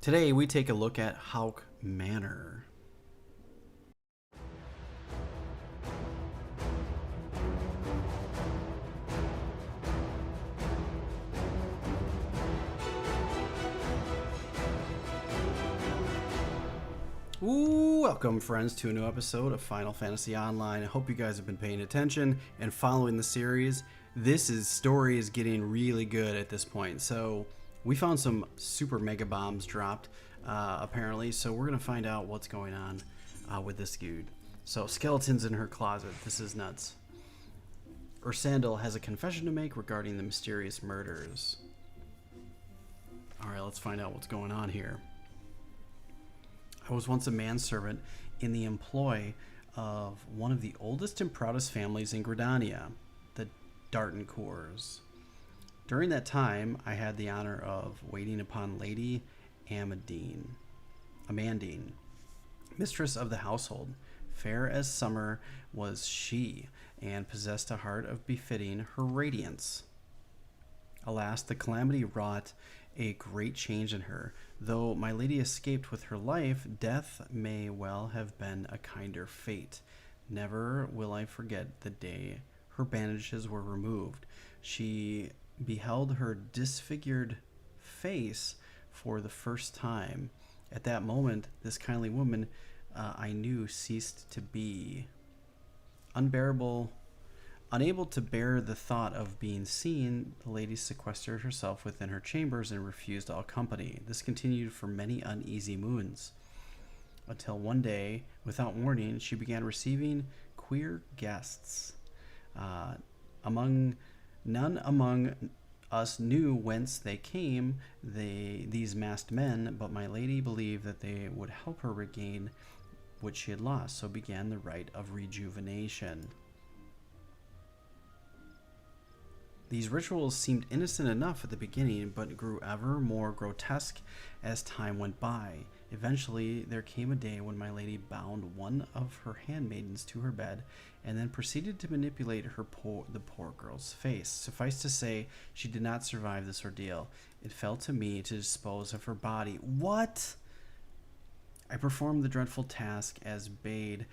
Today we take a look at Haukke Manor. Welcome friends to a new episode of Final Fantasy Online. I hope you guys have been paying attention and following the series. This story is getting really good at this point. So we found some super mega bombs dropped apparently. So we're going to find out what's going on with this dude. So skeletons in her closet. This is nuts. Ursandal has a confession to make regarding the mysterious murders. Alright, let's find out what's going on here. I was once a manservant in the employ of one of the oldest and proudest families in Gridania, the Dartencours. During that time, I had the honor of waiting upon Lady Amandine, mistress of the household. Fair as summer was she, and possessed a heart of befitting her radiance. Alas, the calamity wrought a great change in her. Though my lady escaped with her life, death may well have been a kinder fate. Never will I forget the day her bandages were removed. She beheld her disfigured face for the first time. At that moment, this kindly woman I knew ceased to be. Unable to bear the thought of being seen, the lady sequestered herself within her chambers and refused all company. This continued for many uneasy moons, until one day, without warning, she began receiving queer guests. None among us knew whence they came, these masked men, but my lady believed that they would help her regain what she had lost, so began the rite of rejuvenation. These rituals seemed innocent enough at the beginning, but grew ever more grotesque as time went by. Eventually, there came a day when my lady bound one of her handmaidens to her bed and then proceeded to manipulate the poor girl's face. Suffice to say, she did not survive this ordeal. It fell to me to dispose of her body. What? I performed the dreadful task as bade,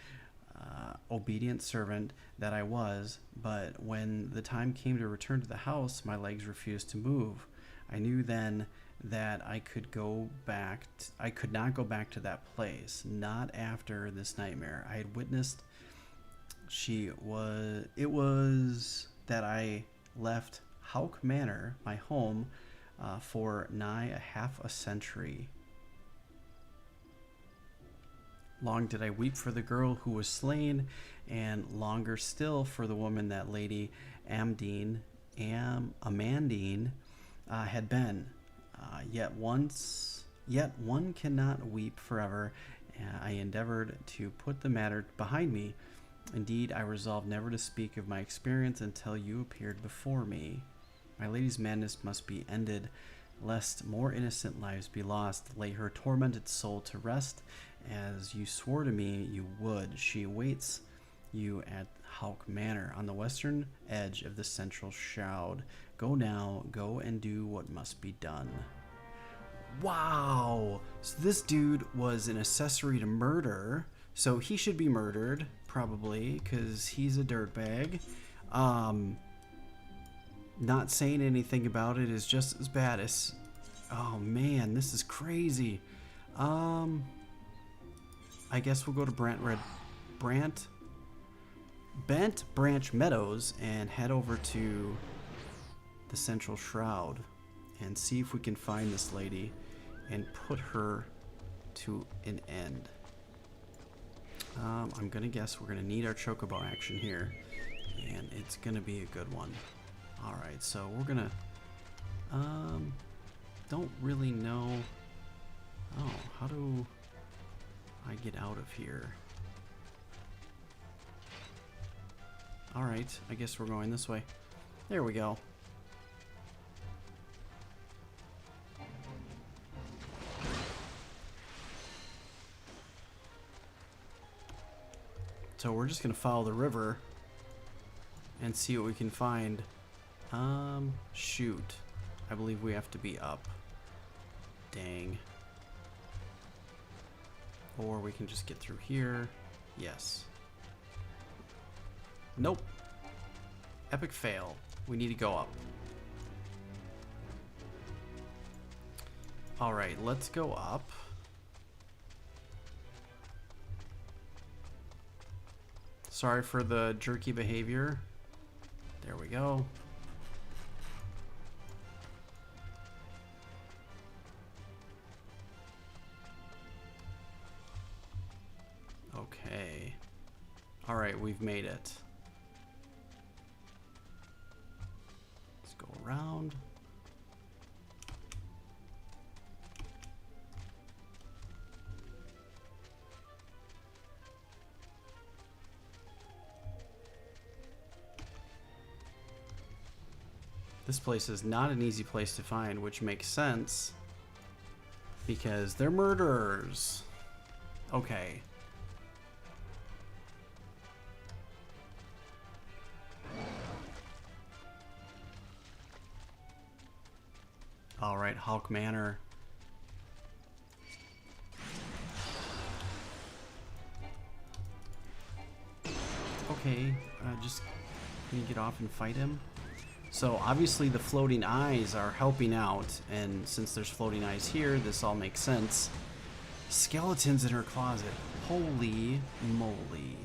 obedient servant that I was, but when the time came to return to the house, my legs refused to move. I knew then that I could not go back to that place, not after this nightmare I had witnessed. It was that I left Haukke Manor, my home, for nigh half a century. Long did I weep for the girl who was slain, and longer still for the woman that Lady Amandine had been. Yet one cannot weep forever. I endeavored to put the matter behind me. Indeed, I resolved never to speak of my experience until you appeared before me. My lady's madness must be ended, lest more innocent lives be lost. Lay her tormented soul to rest, as you swore to me you would. She awaits you at Haukke Manor on the western edge of the central shroud. Go now, go and do what must be done. Wow! So this dude was an accessory to murder, so he should be murdered, probably, because he's a dirtbag. Not saying anything about it is just as bad as... Oh man, this is crazy. I guess we'll go to Bent Branch Meadows and head over to the Central Shroud and see if we can find this lady and put her to an end. I'm gonna guess we're gonna need our chocobo action here, and it's gonna be a good one. Alright, so we're gonna don't really know. Oh, how do I get out of here? Alright, I guess we're going this way. There we go. So we're just gonna follow the river and see what we can find. Shoot. I believe we have to be up. Dang. Or we can just get through here. Yes. Nope. Epic fail. We need to go up. Alright, let's go up. Sorry for the jerky behavior. There we go. Okay. Alright, we've made it. Let's go around. This place is not an easy place to find, which makes sense because they're murderers. Okay. All right, Haukke Manor. Okay, just can you get off and fight him? So obviously the floating eyes are helping out, and since there's floating eyes here, this all makes sense. Skeletons in her closet. Holy moly.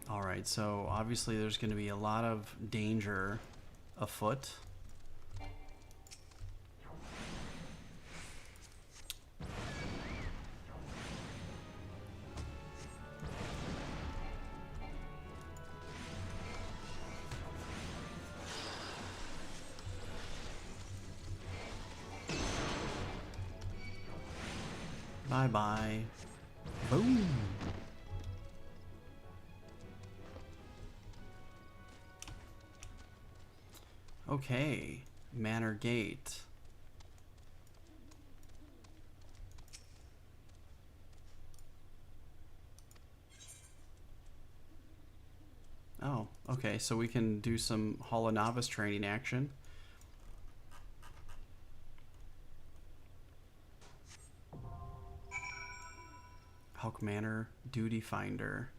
Alright, so obviously there's going to be a lot of danger afoot. Bye-bye. Boom. Okay. Manor Gate. Oh, okay. So we can do some Hall of Novice training action. Haukke Manor Duty Finder.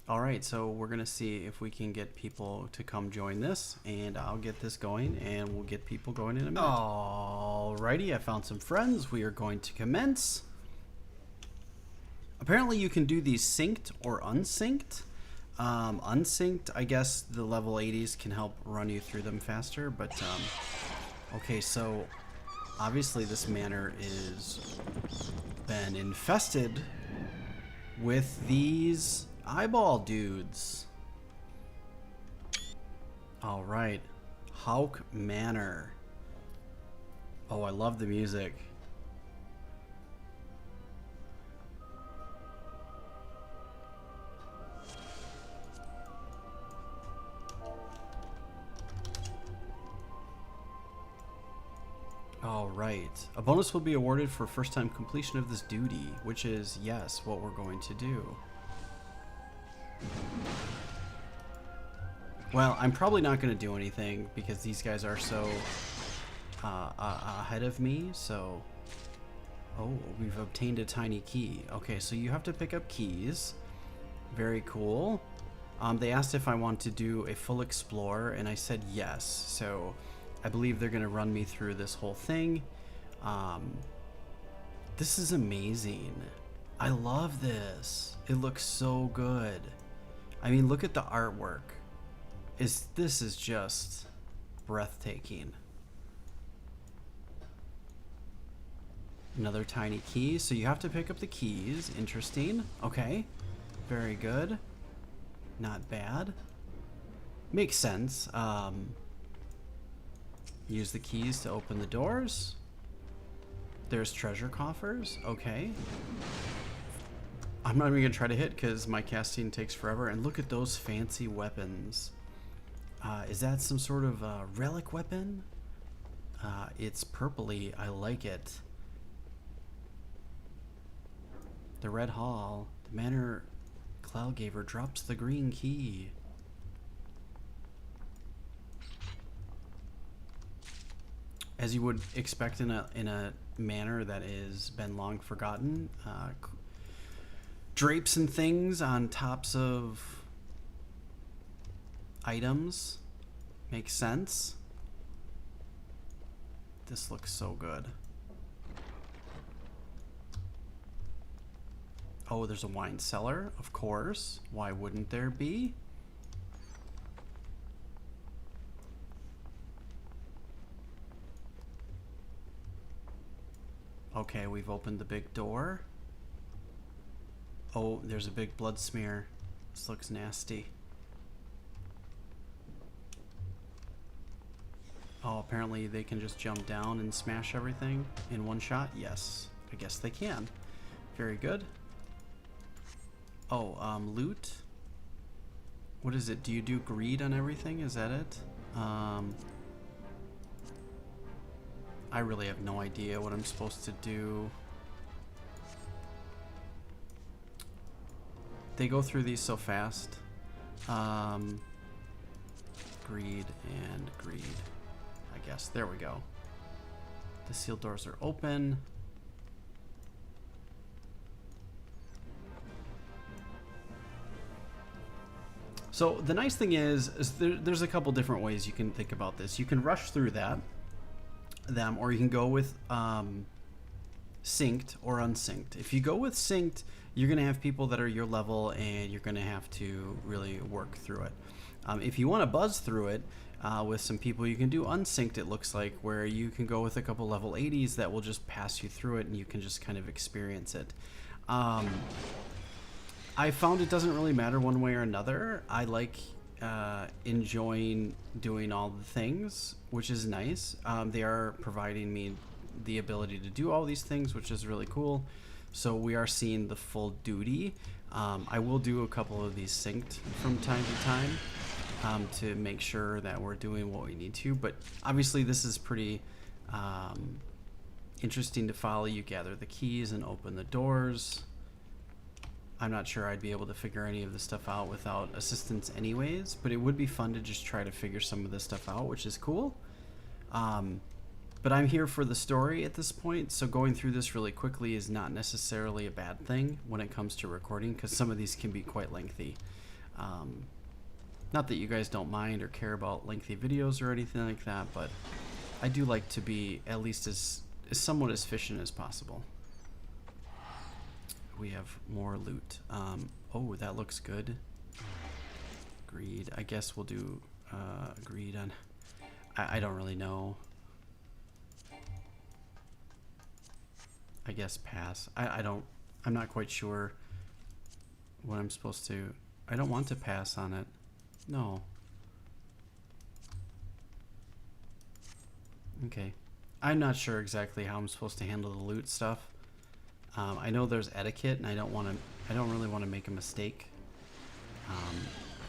Alright, so we're going to see if we can get people to come join this, and I'll get this going, and we'll get people going in a minute. Alrighty, I found some friends. We are going to commence. Apparently you can do these synced or unsynced. Unsynced, I guess the level 80s can help run you through them faster, but okay, so obviously this manor is been infested with these eyeball dudes. All right, Haukke Manor. Oh, I love the music. All right, a bonus will be awarded for first time completion of this duty, which is, yes, what we're going to do. Well, I'm probably not going to do anything because these guys are so ahead of me, so... Oh, we've obtained a tiny key. Okay, so you have to pick up keys. Very cool. They asked if I want to do a full explore, and I said yes, so I believe they're going to run me through this whole thing. This is amazing. I love this. It looks so good. I mean, look at the artwork. This is just breathtaking. Another tiny key, so you have to pick up the keys. Interesting. Okay, very good. Not bad. Makes sense. Use the keys to open the doors. There's treasure coffers. Okay. I'm not even gonna try to hit because my casting takes forever. And look at those fancy weapons. Is that some sort of relic weapon? It's purpley. I like it. The Red Hall. The Manor Cloudgaver drops the green key. as you would expect in a manor that has been long forgotten, drapes and things on tops of items makes sense. This looks so good. Oh, there's a wine cellar, of course. Why wouldn't there be? Okay, we've opened the big door. Oh, there's a big blood smear. This looks nasty. Oh, apparently they can just jump down and smash everything in one shot? Yes, I guess they can. Very good. Oh, loot. What is it? Do you do greed on everything? Is that it? I really have no idea what I'm supposed to do. They go through these so fast. Greed and greed. I guess. There we go. The sealed doors are open. So the nice thing is there's a couple different ways you can think about this. You can rush through them, or you can go with synced or unsynced. If you go with synced, you're going to have people that are your level, and you're going to have to really work through it. If you want to buzz through it with some people, you can do unsynced, it looks like, where you can go with a couple level 80s that will just pass you through it, and you can just kind of experience it. I found it doesn't really matter one way or another. I like enjoying doing all the things, which is nice. They are providing me the ability to do all these things, which is really cool. So we are seeing the full duty. I will do a couple of these synced from time to time to make sure that we're doing what we need to. But obviously this is pretty interesting to follow. You gather the keys and open the doors. I'm not sure I'd be able to figure any of this stuff out without assistance anyways, but it would be fun to just try to figure some of this stuff out, which is cool. But I'm here for the story at this point, so going through this really quickly is not necessarily a bad thing when it comes to recording, because some of these can be quite lengthy. Not that you guys don't mind or care about lengthy videos or anything like that, but I do like to be at least as somewhat as efficient as possible. We have more loot. Oh, that looks good. Greed. I guess we'll do greed on... I don't really know. I guess pass. I'm not quite sure what I'm supposed to... I don't want to pass on it. No. Okay. I'm not sure exactly how I'm supposed to handle the loot stuff. I know there's etiquette, and I don't really want to make a mistake.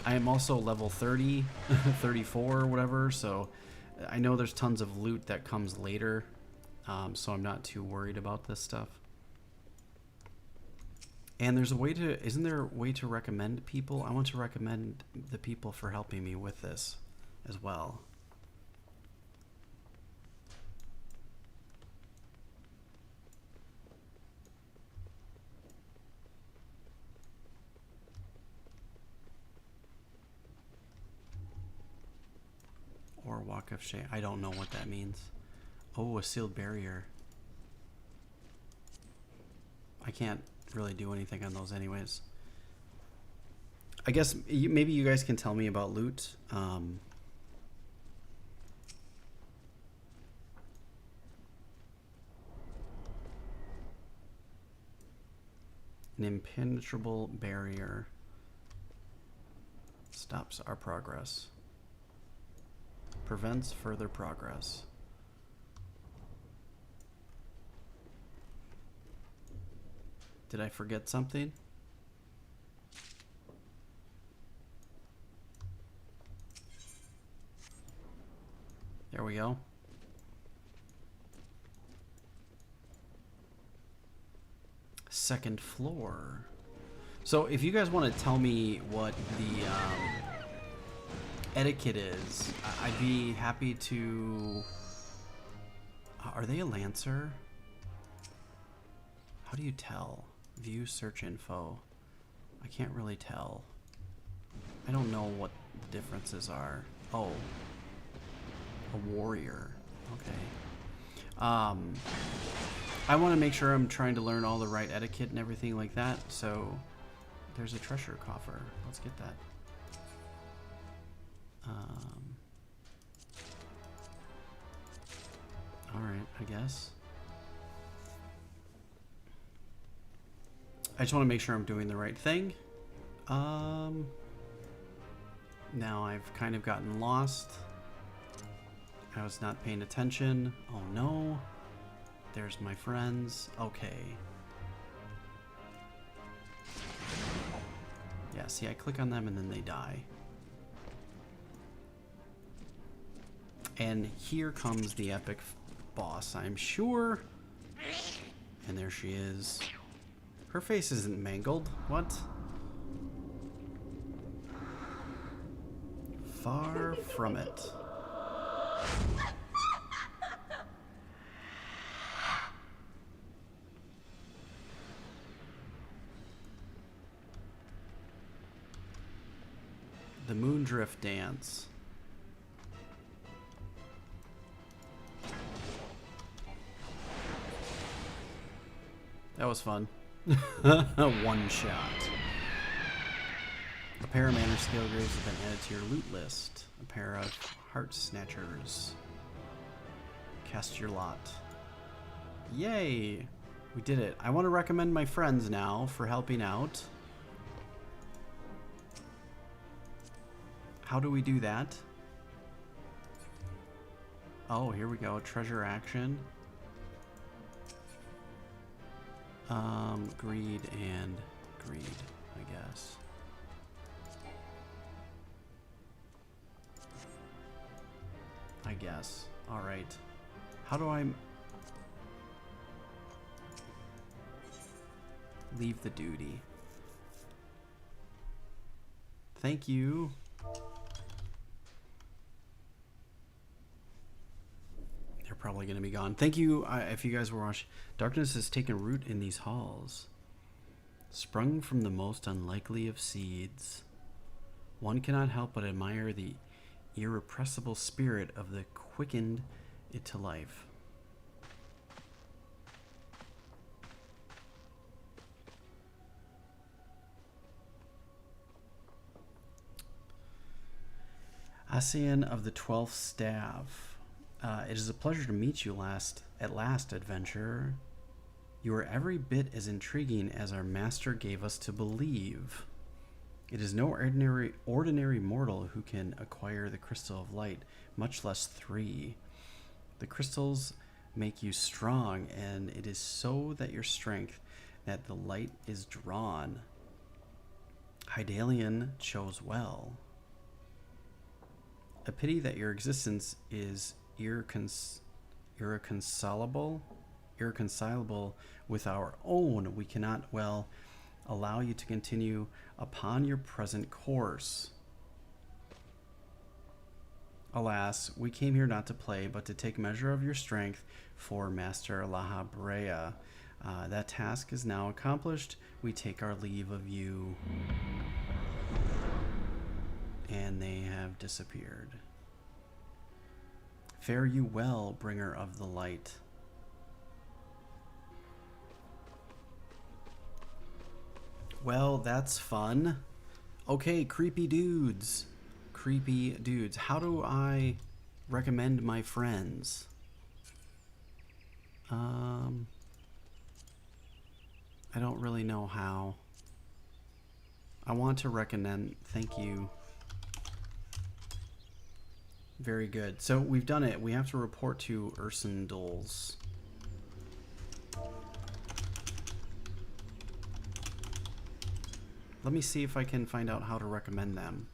I am also level 30, 34 or whatever, so I know there's tons of loot that comes later, so I'm not too worried about this stuff. And there's a way to, isn't there a way to recommend people? I want to recommend the people for helping me with this as well. Or walk of shame. I don't know what that means. Oh, a sealed barrier. I can't really do anything on those anyways. I guess maybe you guys can tell me about loot. An impenetrable barrier stops our progress. Prevents further progress. Did I forget something? There we go. Second floor. So if you guys want to tell me what the etiquette is, I'd be happy to Are they a Lancer? How do you tell? View search info. I can't really tell. I don't know what the differences are. Oh. A warrior. Okay. I want to make sure I'm trying to learn all the right etiquette and everything like that, so there's a treasure coffer. Let's get that. Alright, I guess. I just want to make sure I'm doing the right thing. Now I've kind of gotten lost. I was not paying attention. Oh no. There's my friends. Okay. Yeah, see, I click on them and then they die. And here comes the epic boss, I'm sure. And there she is. Her face isn't mangled. What? Far from it. The Moondrift Dance. That was fun. One shot. A pair of Manor Scale Graves have been added to your loot list. A pair of Heart Snatchers. Cast your lot. Yay! We did it. I want to recommend my friends now for helping out. How do we do that? Oh, here we go. Treasure action. Greed and greed, I guess. I guess. Alright. How do I leave the duty? Thank you. They're probably going to be gone. Thank you, if you guys were watching. Darkness has taken root in these halls, sprung from the most unlikely of seeds. One cannot help but admire the irrepressible spirit of the quickened it to life. ASEAN of the 12th Staff. It is a pleasure to meet you at last, adventurer. You are every bit as intriguing as our master gave us to believe. It is no ordinary mortal who can acquire the Crystal of Light, much less 3. The crystals make you strong, and it is so that your strength that the light is drawn. Hydaelyn chose well. A pity that your existence is irreconcilable with our own. We cannot well allow you to continue upon your present course. Alas, we came here not to play, but to take measure of your strength for Master Laha Brea. That task is now accomplished. We take our leave of you. And they have disappeared. Fare you well, bringer of the light. Well, that's fun. Okay, creepy dudes. Creepy dudes. How do I recommend my friends? I don't really know how. I want to recommend. Thank you. Very good. So we've done it. We have to report to Ursendul's. Let me see if I can find out how to recommend them.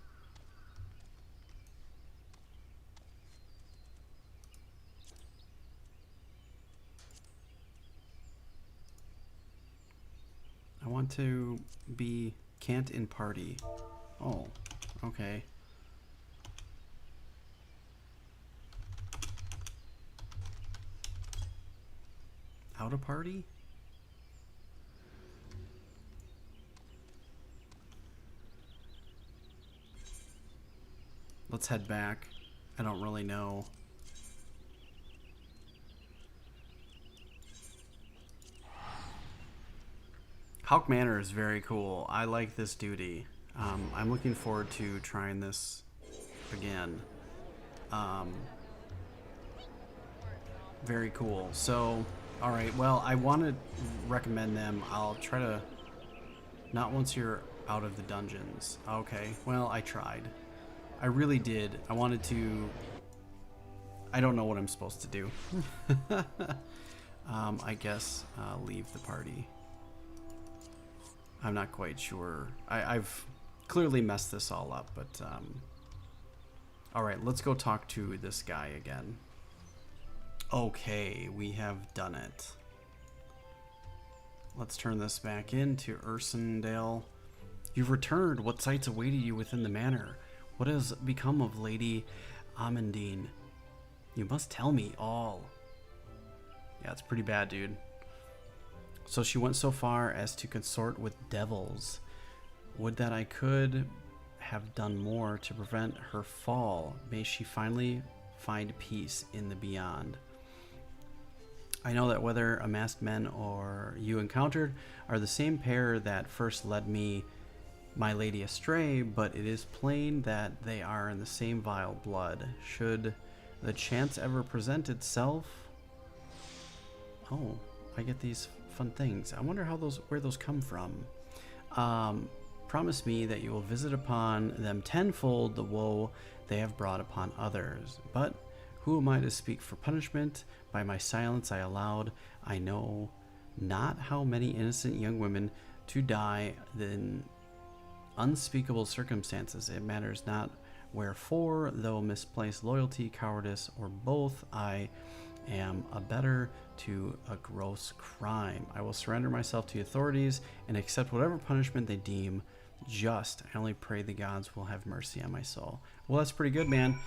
I want to be can't in party. Oh, okay. without a party? Let's head back. I don't really know. Haukke Manor is very cool. I like this duty. I'm looking forward to trying this again. Very cool. So, alright, well, I want to recommend them. I'll try to... Not once you're out of the dungeons. Okay, well, I tried. I really did. I wanted to... I don't know what I'm supposed to do. I guess leave the party. I'm not quite sure. I've clearly messed this all up, but... Alright, let's go talk to this guy again. Okay, we have done it. Let's turn this back into Ursendale. You've returned. What sights awaited you within the manor? What has become of Lady Amandine? You must tell me all. Yeah, it's pretty bad, dude. So she went so far as to consort with devils. Would that I could have done more to prevent her fall. May she finally find peace in the beyond. I know that whether a masked men or you encountered are the same pair that first led me, my lady, astray, but it is plain that they are in the same vile blood. Should the chance ever present itself... Oh, I get these fun things. I wonder how where those come from. Promise me that you will visit upon them tenfold the woe they have brought upon others. But who am I to speak for punishment? By my silence I allowed. I know not how many innocent young women to die in unspeakable circumstances. It matters not wherefore, though misplaced loyalty, cowardice, or both, I am a better to a gross crime. I will surrender myself to the authorities and accept whatever punishment they deem just. I only pray the gods will have mercy on my soul. Well, that's pretty good, man.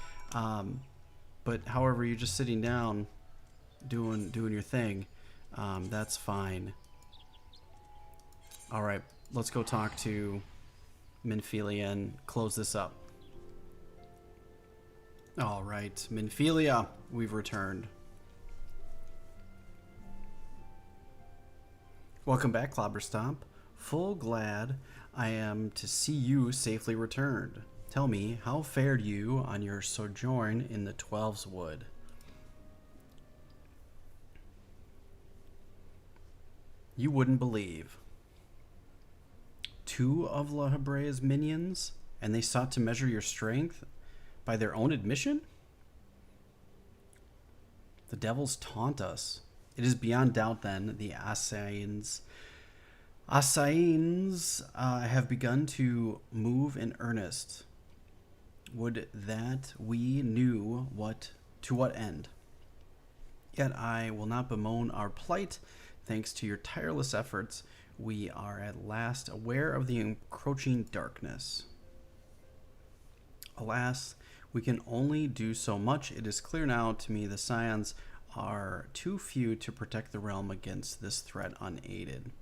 But however, you're just sitting down doing your thing. That's fine. All right, let's go talk to Minfilia and close this up. All right, Minfilia, we've returned. Welcome back, Clobberstomp. Full glad I am to see you safely returned. Tell me, how fared you on your sojourn in the Twelves Wood? You wouldn't believe. 2 of La Hebrea's minions, and they sought to measure your strength by their own admission? The devils taunt us. It is beyond doubt, then, the Assassins have begun to move in earnest. Would that we knew to what end. Yet I will not bemoan our plight. Thanks to your tireless efforts, we are at last aware of the encroaching darkness. Alas, we can only do so much. It is clear now to me the Scions are too few to protect the realm against this threat unaided.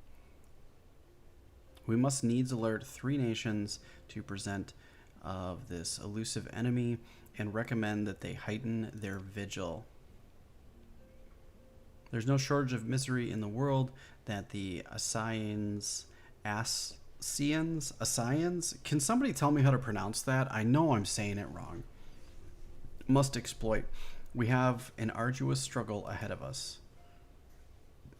We must needs alert 3 nations to present of this elusive enemy and recommend that they heighten their vigil. There's no shortage of misery in the world that the Assassins, can somebody tell me how to pronounce that? I know I'm saying it wrong. Must exploit. We have an arduous struggle ahead of us.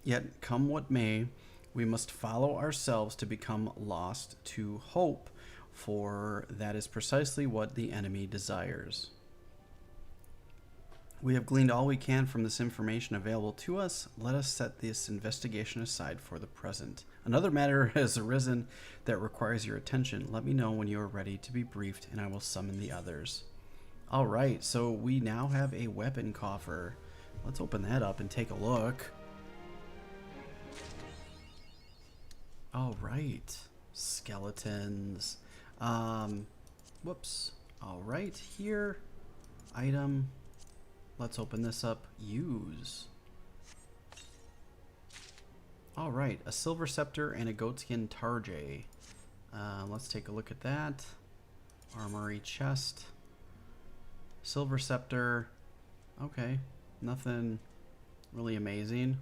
Yet, come what may, we must follow ourselves to become lost to hope, for that is precisely what the enemy desires. We have gleaned all we can from this information available to us. Let us set this investigation aside for the present. Another matter has arisen that requires your attention. Let me know when you are ready to be briefed, and I will summon the others. All right, so we now have a weapon coffer. Let's open that up and take a look. All right, skeletons. Whoops. All right, here, item. Let's open this up. Use. All right, a silver scepter and a goatskin tarjay. Let's take a look at that. Armory chest. Silver scepter. Okay, nothing really amazing.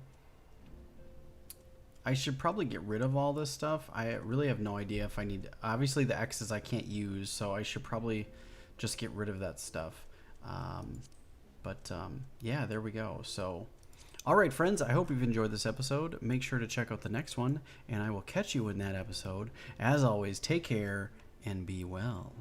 I should probably get rid of all this stuff. I really have no idea if I need... Obviously the X's I can't use, so I should probably just get rid of that stuff. Yeah, there we go. So, all right, friends, I hope you've enjoyed this episode. Make sure to check out the next one, and I will catch you in that episode. As always, take care and be well.